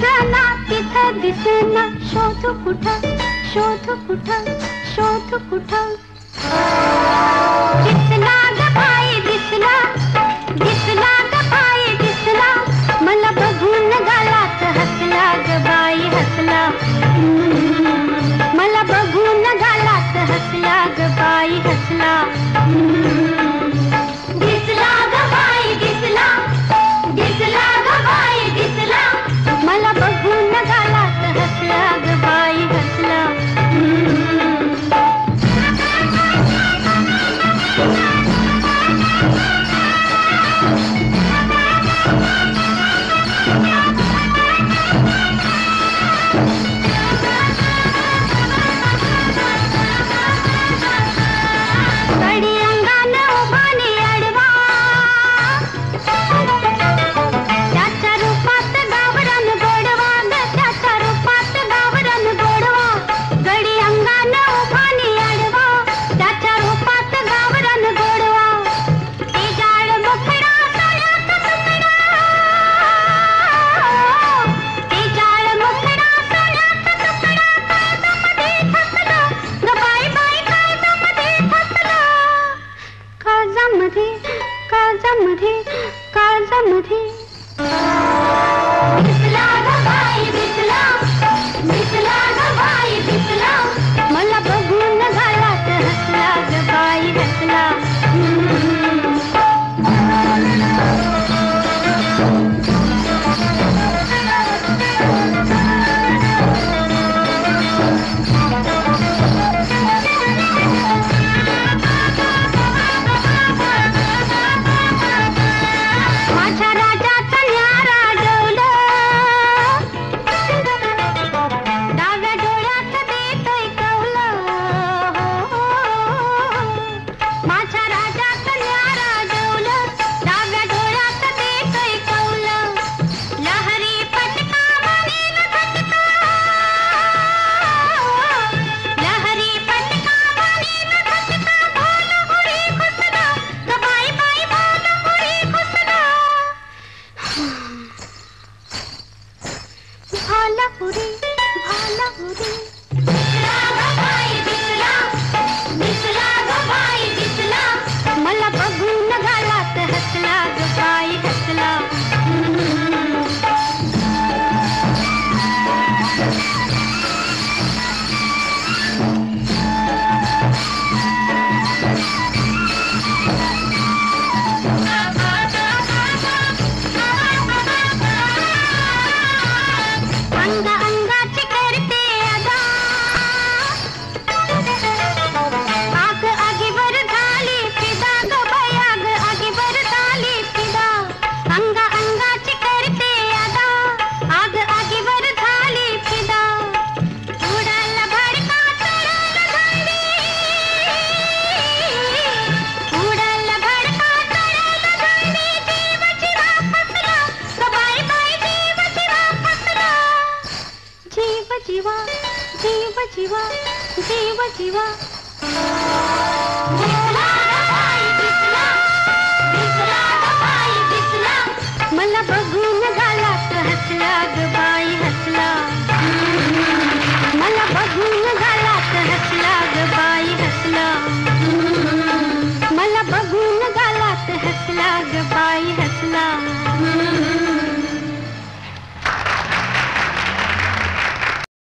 दिसना तिथं दिसना, शोध कुठं शोध कुठं शोध कुठं. दिसला ग बाई दिसला, दिसला ग बाई दिसला, मला बघून गालात हसला ग बाई हसला. मला बघून गालात हसला ग बाई हसला. दिसला ग बाई दिसला, दिसला ग बाई दिसला, मला बघून गालात हसला ग बाई हसला. गडी अंगान उभानी अडवा, त्याच्या रूपात गावरान गोडवा ग, त्याच्या रूपात गावरान गोडवा. गडी अंगान उभानी अडवा, त्याच्या रूपात गावरान गोडवा. ती जाळ मुखडा सोन्याचा तुकडा, ती जाळ मुखडा सोन्याचा तुकडा, काळजामध्ये ठसला ग बाई बाई काळजामध्ये ठसला. काळजामध्ये काळजामध्ये काळजामध्ये. दिसला ग बाई दिसला, दिसला ग बाई दिसला, मला बघून गालात हसला ग बाई हसला. माझ्या राजाचं न्यारा डोलं, डाव्या डोळ्यात देतोय कौलं. माझ्या राजाचं न्यारा डोलं, डाव्या डोळ्यात देतोय कौलं. लहरी पटका म्हणेल झटका, लहरी पटका म्हणेल झटका, भाल उडी घुसला ग बाई बाई भाल उडी घुसला. भालापुरी भालापुरी. दिसला ग बाई दिसला, दिसला ग बाई दिसला, मला बघून गालात हसला ग बाई हसला. अंग अंगाची करते अदा, आग आगीवर झाली फिदा ग बाई, आग आगीवर झाली फिदा. अंग अंगाची करते अदा, आग आगीवर झाली फिदा. उडाल भडका चढल झाली, उडाल भडका चढल झाली, जीव जीवा फसला ग बाई बाई जीव जीवा फसला. जीव जीवा जीव जीवा जीव जीवा. दिसला ग बाई दिसला, दिसला ग बाई दिसला, मला बघून गालात हसला ग बाई हसला.